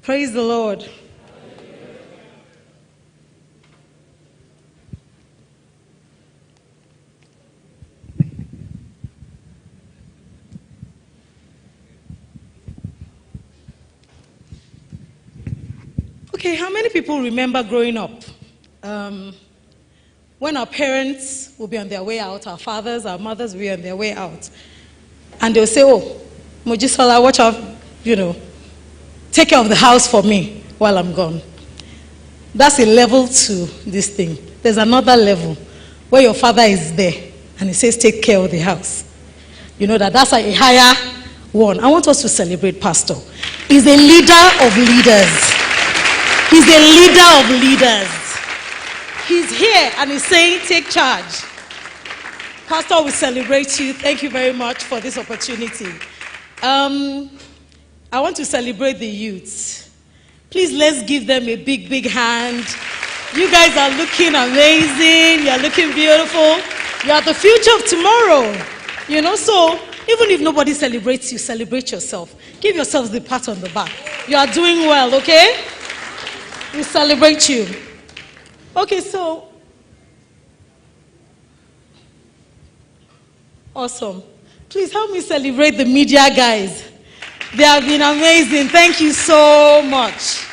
Praise the Lord. Okay, how many people remember growing up? When our parents will be on their way out, our fathers, our mothers will be on their way out. And they'll say, oh, Moji Sola, watch out, take care of the house for me while I'm gone. That's a level to this thing. There's another level where your father is there and he says, take care of the house. You know that's a higher one. I want us to celebrate Pastor. He's a leader of leaders. He's a leader of leaders. He's here and he's saying, take charge. Pastor, we celebrate you. Thank you very much for this opportunity. I want to celebrate the youths. Please, let's give them a big, big hand. You guys are looking amazing. You're looking beautiful. You are the future of tomorrow. So even if nobody celebrates you, celebrate yourself. Give yourselves the pat on the back. You are doing well, okay? We celebrate you. Okay, so. Awesome. Please help me celebrate the media guys. They have been amazing. Thank you so much.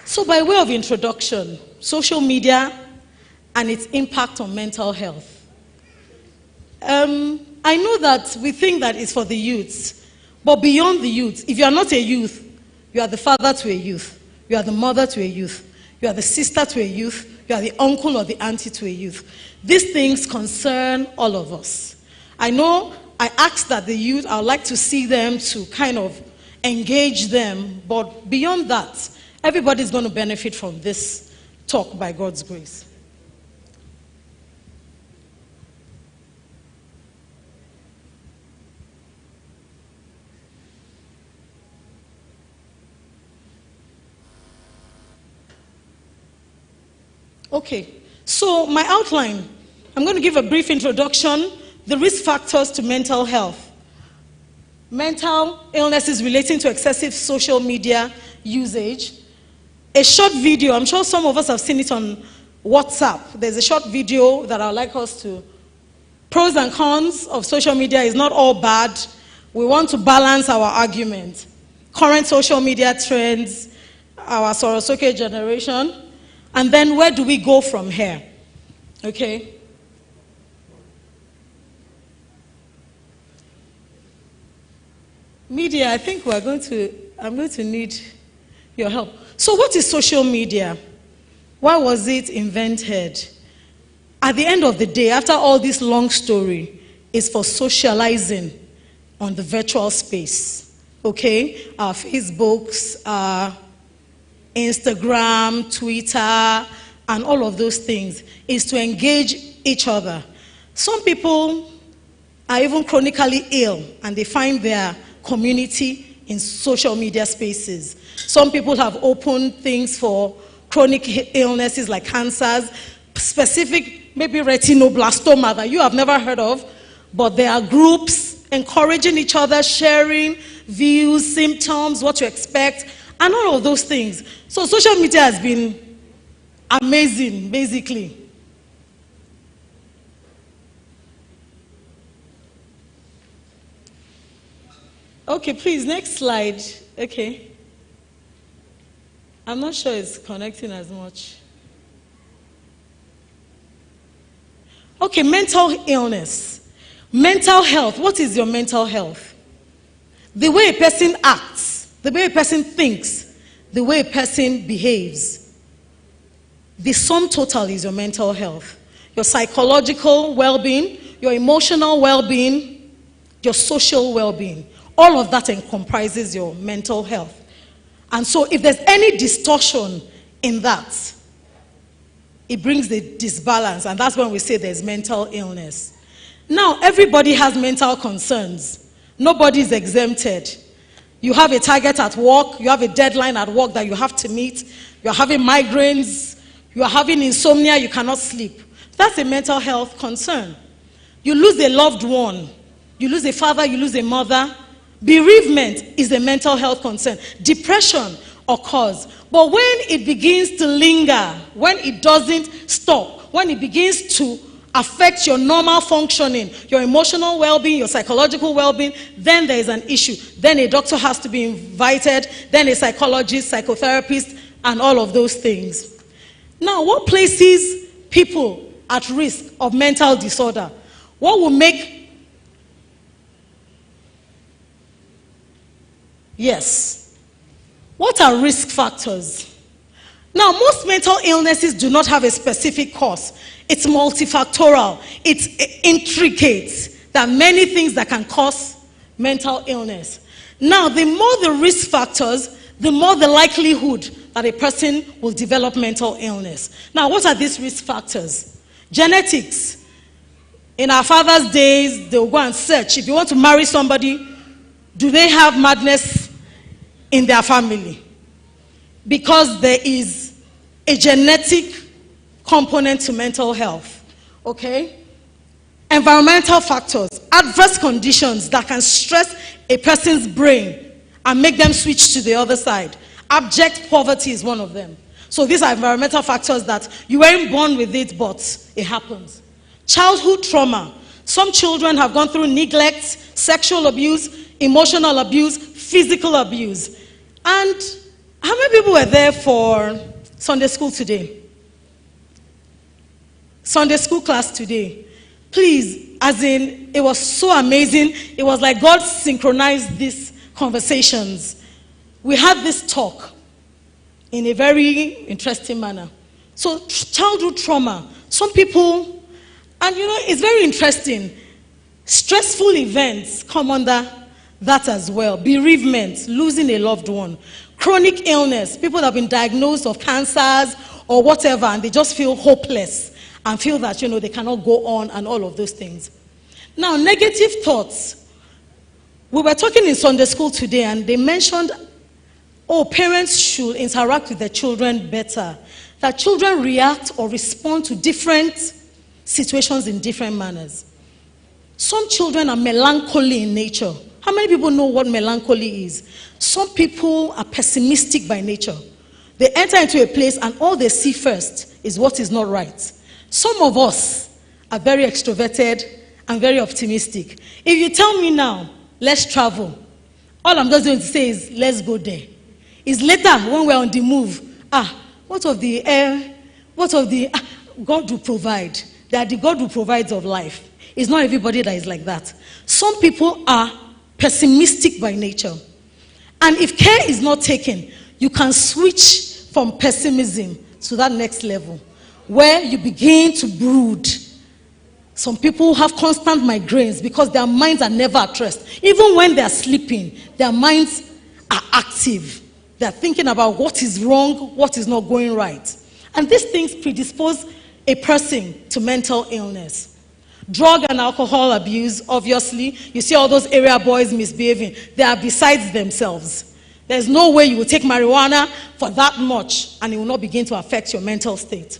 So by way of introduction, social media and its impact on mental health. I know that we think that it's for the youths, but beyond the youth, if you are not a youth, you are the father to a youth. You are the mother to a youth. You are the sister to a youth. You are the uncle or the auntie to a youth. These things concern all of us. I know I asked that the youth, I would like to see them to kind of engage them, but beyond that, everybody's going to benefit from this talk by God's grace. Okay, so my outline, I'm going to give a brief introduction, the risk factors to mental health, mental illnesses relating to excessive social media usage, a short video, I'm sure some of us have seen it on WhatsApp. There's a short video that I'd like us to, pros and cons of social media is not all bad. We want to balance our argument. Current social media trends, our RCCG generation, and then where do we go from here? Okay. Media, I think I'm going to need your help. So what is social media? Why was it invented? At the end of the day, after all this long story, it's for socializing on the virtual space. Okay? Our Facebooks, our Instagram, Twitter, and all of those things is to engage each other. Some people are even chronically ill and they find their community in social media spaces. Some people have opened things for chronic illnesses like cancers, specific maybe retinoblastoma that you have never heard of, but there are groups encouraging each other, sharing views, symptoms, what to expect, and all of those things. So social media has been amazing, basically. Okay, please, next slide. Okay. I'm not sure it's connecting as much. Okay, mental illness. Mental health. What is your mental health? The way a person acts, the way a person thinks, the way a person behaves. The sum total is your mental health. Your psychological well-being, your emotional well-being, your social well-being. All of that comprises your mental health. And so if there's any distortion in that, it brings the disbalance, and that's when we say there's mental illness. Now, everybody has mental concerns. Nobody is exempted. You have a target at work, you have a deadline at work that you have to meet, you're having migraines, you're having insomnia, you cannot sleep. That's a mental health concern. You lose a loved one, you lose a father, you lose a mother, Bereavement is a mental health concern. Depression occurs. But when it begins to linger, when it doesn't stop, when it begins to affect your normal functioning, your emotional well-being, your psychological well-being, then there is an issue. Then a doctor has to be invited, then a psychologist, psychotherapist, and all of those things. Now, what places people at risk of mental disorder? What will make... Yes. What are risk factors? Now, most mental illnesses do not have a specific cause. It's multifactorial. It's intricate. There are many things that can cause mental illness. Now, the more the risk factors, the more the likelihood that a person will develop mental illness. Now, what are these risk factors? Genetics. In our father's days, they'll go and search. If you want to marry somebody, do they have madness in their family? Because there is a genetic component to mental health. Okay? Environmental factors, adverse conditions that can stress a person's brain and make them switch to the other side. Abject poverty is one of them. So these are environmental factors that you weren't born with it, but it happens. Childhood trauma. Some children have gone through neglect, sexual abuse, emotional abuse, physical abuse. And how many people were there for Sunday school today? Sunday school class today. Please, as in, it was so amazing. It was like God synchronized these conversations. We had this talk in a very interesting manner. So, childhood trauma. Some people, and you know, it's very interesting. Stressful events come under that as well. Bereavement, losing a loved one. Chronic illness, people that have been diagnosed of cancers or whatever, and they just feel hopeless and feel that, you know, they cannot go on and all of those things. Now, negative thoughts. We were talking in Sunday school today, and they mentioned, oh, parents should interact with their children better. That children react or respond to different situations in different manners. Some children are melancholy in nature. How many people know what melancholy is? Some people are pessimistic by nature. They enter into a place and all they see first is what is not right. Some of us are very extroverted and very optimistic. If you tell me now, let's travel, all I'm just going to say is, let's go there. It's later when we're on the move. What of the air? What of the... God will provide. That the God who provides of life. It's not everybody that is like that. Some people are pessimistic by nature. And if care is not taken, you can switch from pessimism to that next level, where you begin to brood. Some people have constant migraines because their minds are never at rest. Even when they are sleeping, their minds are active. They are thinking about what is wrong, what is not going right. And these things predispose a person to mental illness. Drug and alcohol abuse, obviously. You see all those area boys misbehaving. They are besides themselves. There's no way you will take marijuana for that much and it will not begin to affect your mental state.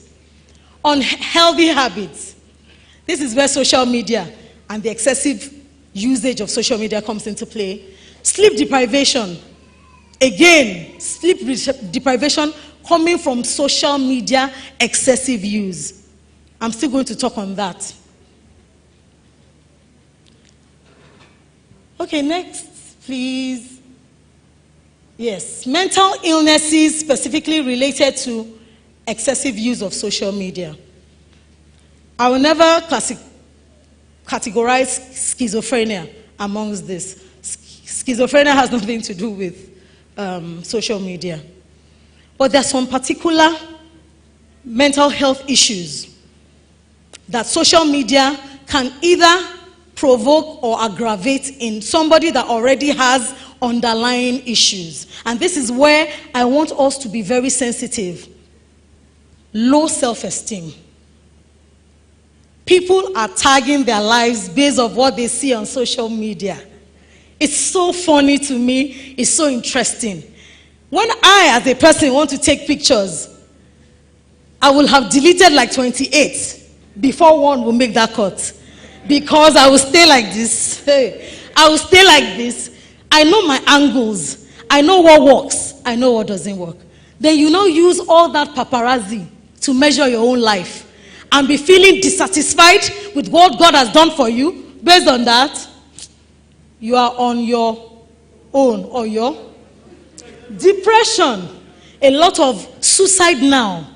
Unhealthy habits. This is where social media and the excessive usage of social media comes into play. Sleep deprivation. Again, sleep deprivation coming from social media excessive use. I'm still going to talk on that. Okay, next, please. Yes, mental illnesses specifically related to excessive use of social media. I will never categorize schizophrenia amongst this. Schizophrenia has nothing to do with social media. But there are some particular mental health issues that social media can either provoke or aggravate in somebody that already has underlying issues. And this is where I want us to be very sensitive. Low self-esteem. People are tagging their lives based on what they see on social media. It's so funny to me. It's so interesting. When I, as a person, want to take pictures, I will have deleted like 28 before one will make that cut. Because I will stay like this. I will stay like this. I know my angles. I know what works. I know what doesn't work. Then you now use all that paparazzi to measure your own life and be feeling dissatisfied with what God has done for you. Based on that, you are on your own or your depression. A lot of suicide now.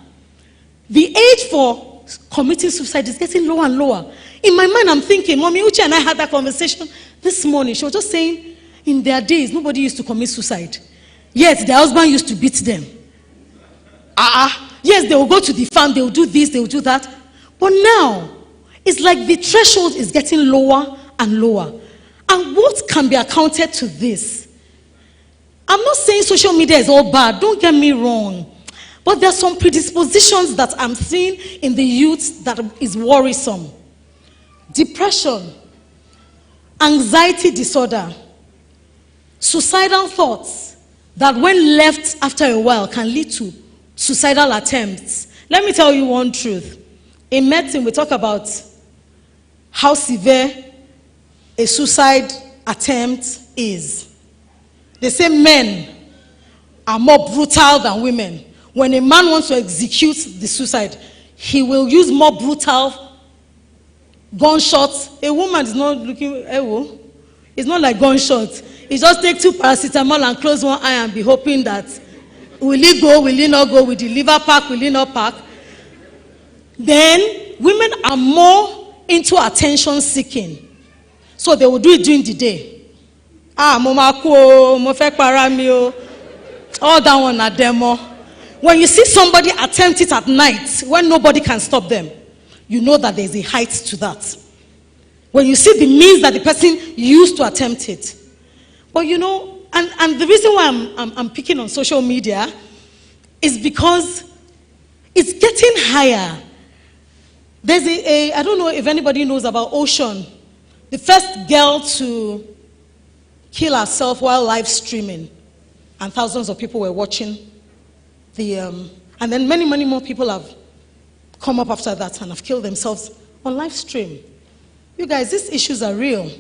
The age for committing suicide is getting lower and lower. In my mind, I'm thinking, Mommy Uche and I had that conversation this morning. She was just saying, in their days, nobody used to commit suicide. Yet, their husband used to beat them. Yes, they will go to the farm, they will do this, they will do that. But now, it's like the threshold is getting lower and lower. And what can be accounted to this? I'm not saying social media is all bad, don't get me wrong. But there are some predispositions that I'm seeing in the youth that is worrisome. Depression, anxiety disorder, suicidal thoughts that when left after a while can lead to suicidal attempts. Let me tell you one truth. In medicine, we talk about how severe a suicide attempt is. They say men are more brutal than women. When a man wants to execute the suicide, he will use more brutal gunshots. A woman is not looking, it's not like gunshots. He just take 2 paracetamol and close one eye and be hoping that will he go, will he not go, will the liver pack, will he not pack? Then women are more into attention seeking. So they will do it during the day. Mama ko, mo fẹ́ para mi o. All that one na demo. When you see somebody attempt it at night, when nobody can stop them, you know that there's a height to that. When you see the means that the person used to attempt it. But you know, and the reason why I'm picking on social media is because it's getting higher. There's I don't know if anybody knows about Ocean, the first girl to kill herself while live streaming, and thousands of people were watching and then many more people have come up after that and have killed themselves on live stream. You guys, these issues are real.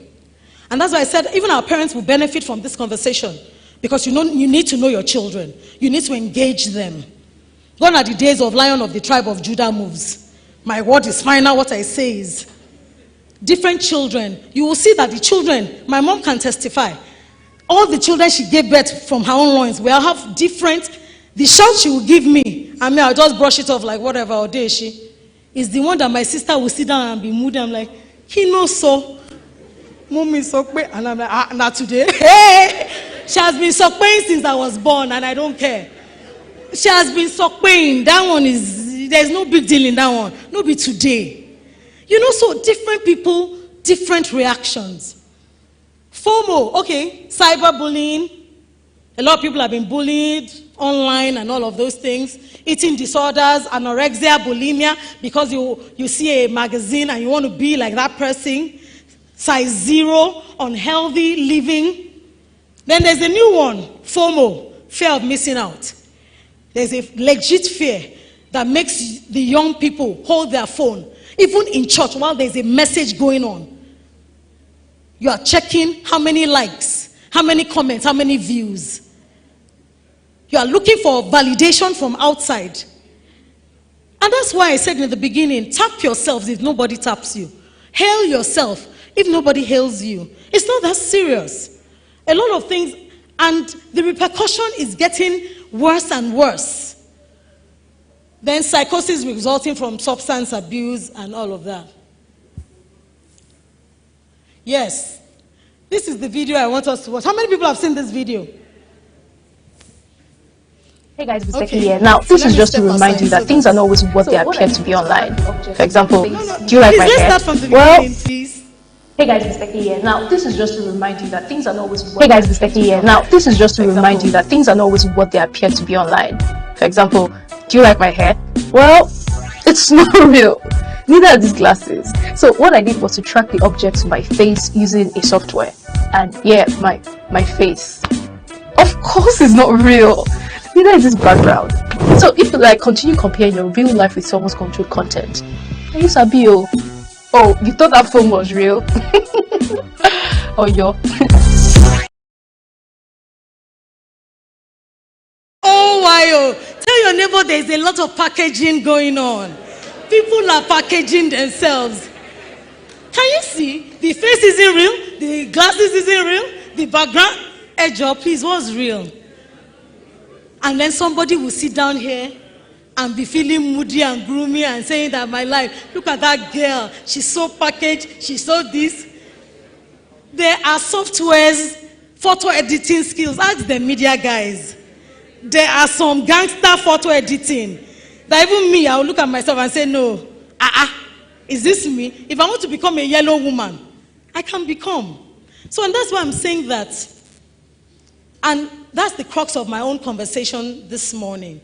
And that's why I said even our parents will benefit from this conversation, because you need to know your children. You need to engage them. Gone are the days of Lion of the tribe of Judah moves. My word is final, what I say is. Different children. You will see that the children, my mom can testify, all the children she gave birth from her own loins will have different. The shout she will give me, I mean, I'll just brush it off like whatever, or day she, is the one that my sister will sit down and be moody. I'm like, he knows so. Mommy so quick. And I'm like, not today. Hey! She has been so pain since I was born, and I don't care. She has been so pain. That one is, there's no big deal in that one. No be today. You know, so different people, different reactions. FOMO, okay, cyberbullying. A lot of people have been bullied online and all of those things. Eating disorders, anorexia, bulimia, because you see a magazine and you want to be like that person. Size 0, unhealthy living. Then there's a new one, FOMO, fear of missing out. There's a legit fear that makes the young people hold their phone, even in church while there's a message going on. You are checking how many likes, how many comments, how many views. You are looking for validation from outside. And that's why I said in the beginning, tap yourselves if nobody taps you. Hail yourself if nobody hails you. It's not that serious. A lot of things, and the repercussion is getting worse and worse. Then psychosis resulting from substance abuse and all of that. Yes, this is the video I want us to watch. How many people have seen this video? Hey guys, it's Becky here. Now, this is just to remind you that things are not always what they appear to be online. For example, do you like my hair? Well, hey guys, it's Becky here. Now, this is just to remind you that things are not always what they appear to be online. For example, do you like my hair? Well, it's not real. Neither are these glasses. So what I did was to track the objects of my face using a software. And yeah, my face. Of course it's not real. Neither is this background. So if you continue comparing your real life with someone's controlled content, you sabi oh, you thought that phone was real? Oh yo. oh. Tell your neighbor there's a lot of packaging going on. People are packaging themselves. Can you see? The face isn't real. The glasses isn't real. The background. Hey, Joe, please, what's real? And then somebody will sit down here and be feeling moody and gloomy and saying that my life, look at that girl. She's so packaged. She's so this. There are softwares, photo editing skills. Ask the media guys. There are some gangster photo editing. That even me, I will look at myself and say, no. Is this me? If I want to become a yellow woman, I can become. So, and that's why I'm saying that. And that's the crux of my own conversation this morning.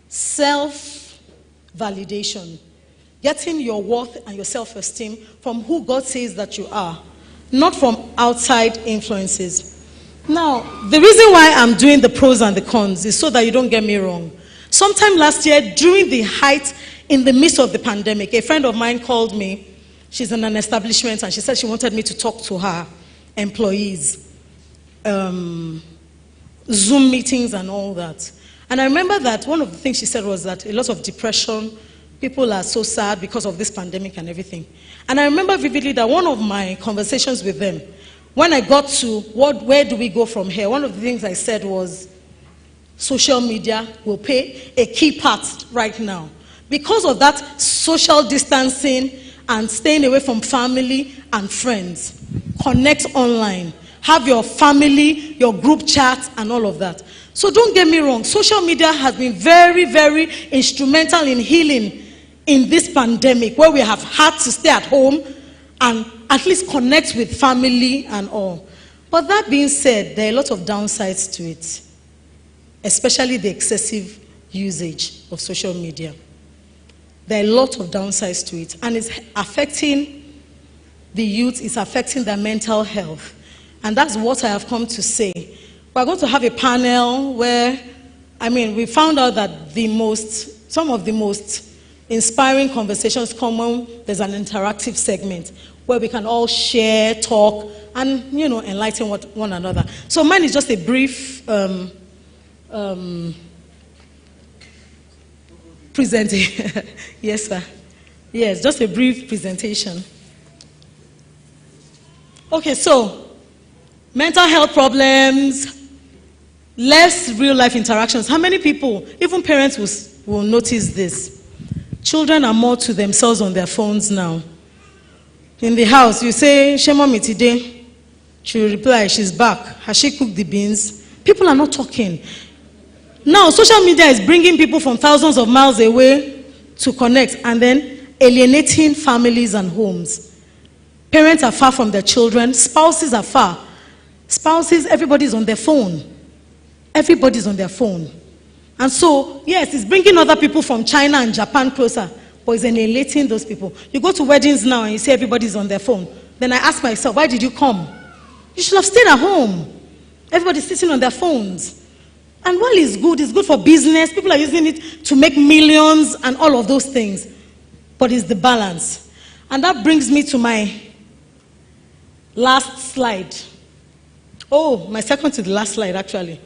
Self-validation. Getting your worth and your self-esteem from who God says that you are, not from outside influences. Now, the reason why I'm doing the pros and the cons is so that you don't get me wrong. Sometime last year, during the height, in the midst of the pandemic, a friend of mine called me. She's in an establishment, and she said she wanted me to talk to her employees. Zoom meetings and all that. And I remember that one of the things she said was that a lot of depression, people are so sad because of this pandemic and everything. And I remember vividly that one of my conversations with them, when I got to where do we go from here, one of the things I said was social media will play a key part right now. Because of that social distancing and staying away from family and friends, connect online. Have your family, your group chat, and all of that. So don't get me wrong. Social media has been very, very instrumental in healing in this pandemic, where we have had to stay at home and at least connect with family and all. But that being said, there are a lot of downsides to it, especially the excessive usage of social media. There are a lot of downsides to it, and it's affecting the youth, it's affecting their mental health. And that's what I have come to say. We're going to have a panel where, we found out that some of the most inspiring conversations come when there's an interactive segment where we can all share, talk, and, enlighten one another. So mine is just a brief presentation. Yes, sir. Yes, just a brief presentation. Okay, so mental health problems, less real-life interactions. How many people, even parents, will notice this? Children are more to themselves on their phones now. In the house, you say, "She mommy today." She will reply, "She's back. Has she cooked the beans?" People are not talking. Now, social media is bringing people from thousands of miles away to connect, and then alienating families and homes. Parents are far from their children. Spouses are far. Spouses, everybody's on their phone. Everybody's on their phone. And so, yes, it's bringing other people from China and Japan closer, but it's alienating those people. You go to weddings now and you see everybody's on their phone. Then I ask myself, why did you come? You should have stayed at home. Everybody's sitting on their phones. And while it's good for business, people are using it to make millions and all of those things. But it's the balance. And that brings me to my last slide. Oh, my second to the last slide, actually.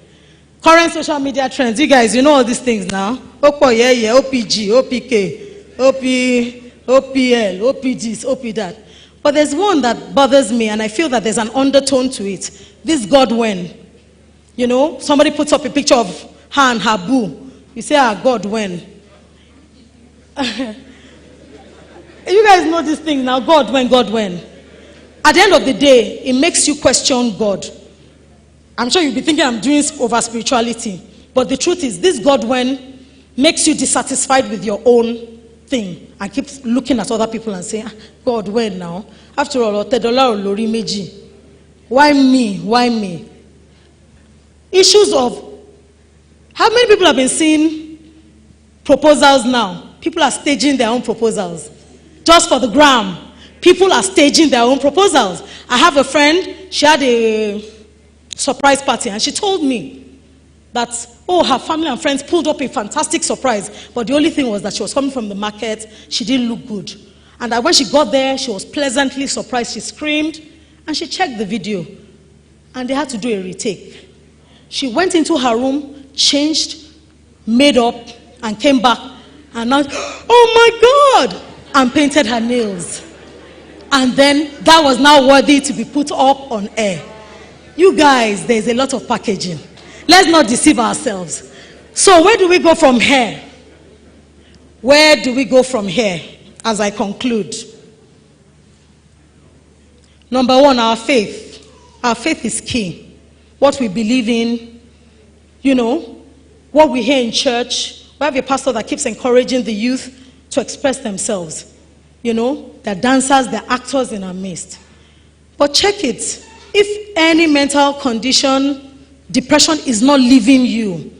Current social media trends. You guys, you know all these things now. OPG, OPK, OPL, OPGs, OP that. But there's one that bothers me, and I feel that there's an undertone to it. This God when. Somebody puts up a picture of her and her boo. You say, God when. You guys know this thing now, God when, God when. At the end of the day, it makes you question God. I'm sure you'll be thinking I'm doing over spirituality. But the truth is, this God when makes you dissatisfied with your own thing and keeps looking at other people and saying, God when now? After all, Lori Meji. Why me? Why me? Issues of how many people have been seeing proposals now? People are staging their own proposals. Just for the gram. People are staging their own proposals. I have a friend, she had a surprise party, and she told me that, her family and friends pulled up a fantastic surprise, but the only thing was that she was coming from the market, she didn't look good. And that when she got there, she was pleasantly surprised. She screamed, and she checked the video, and they had to do a retake. She went into her room, changed, made up and came back and now, oh my God, and painted her nails. And then that was now worthy to be put up on air. You guys, there's a lot of packaging. Let's not deceive ourselves. So where do we go from here? Where do we go from here as I conclude? Number one, our faith. Our faith is key. What we believe in, what we hear in church. We have a pastor that keeps encouraging the youth to express themselves. They're dancers, they're actors in our midst. But check it. If any mental condition, depression is not leaving you,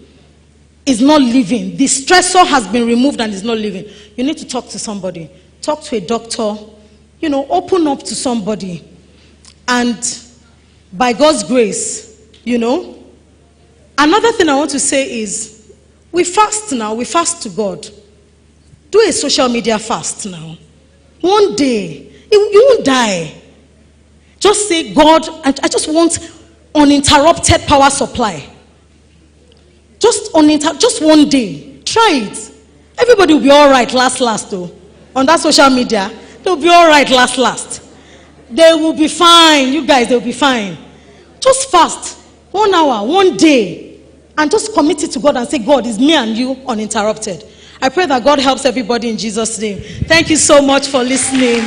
is not living. The stressor has been removed and is not living. You need to talk to somebody. Talk to a doctor. Open up to somebody. And by God's grace, another thing I want to say is, we fast now. We fast to God. Do a social media fast now. One day, you won't die. Just say, God, I just want uninterrupted power supply. Just one day. Try it. Everybody will be all right last though. On that social media, they'll be all right last. They will be fine. You guys, they'll be fine. Just fast. 1 hour, 1 day. And just commit it to God and say, God, it's me and you uninterrupted. I pray that God helps everybody in Jesus' name. Thank you so much for listening.